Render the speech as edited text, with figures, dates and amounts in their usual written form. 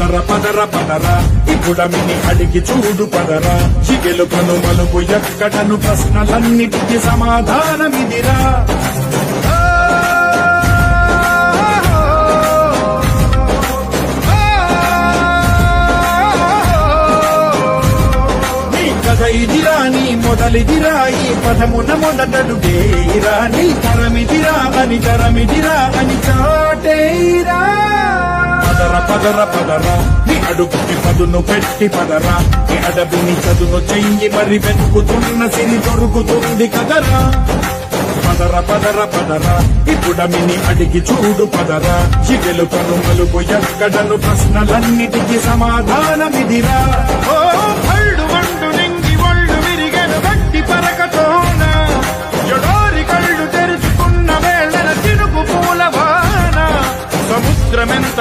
పదర పదరా ఇప్పుడమిని అడిగి చూడు పదరా చిగెలు కను మలుపు ఎక్కడను ప్రశ్నలన్నిటికీ సమాధానమిదిరా నీ కథ ఇదిరా నీ మొదలిదిరా ఈ పదమున మొదటడుగేరా నీ తరమిదిరా అని చాటేరా పదర పదరా నీ అడుగుకి పదును పెట్టి పదరా నీ అడవిని చదును చెయ్యి మరి వెతుకుతున్న సిరి దొరుకుతుంది కదరా పదర పదరా ఇప్పుడమిని అడిగి చూడు పదరా చిగెలు కను మలుపు ఎక్కడను ప్రశ్నలన్నిటికీ సమాధానమిదిరా ఓ కళ్ళు వండు నింగి ఒళ్ళు విరిగెను గట్టి పరకతోన ఎడారి కళ్ళు తెరుచుకున్న వేళన చినుకు పూలవాన సముద్రమెంత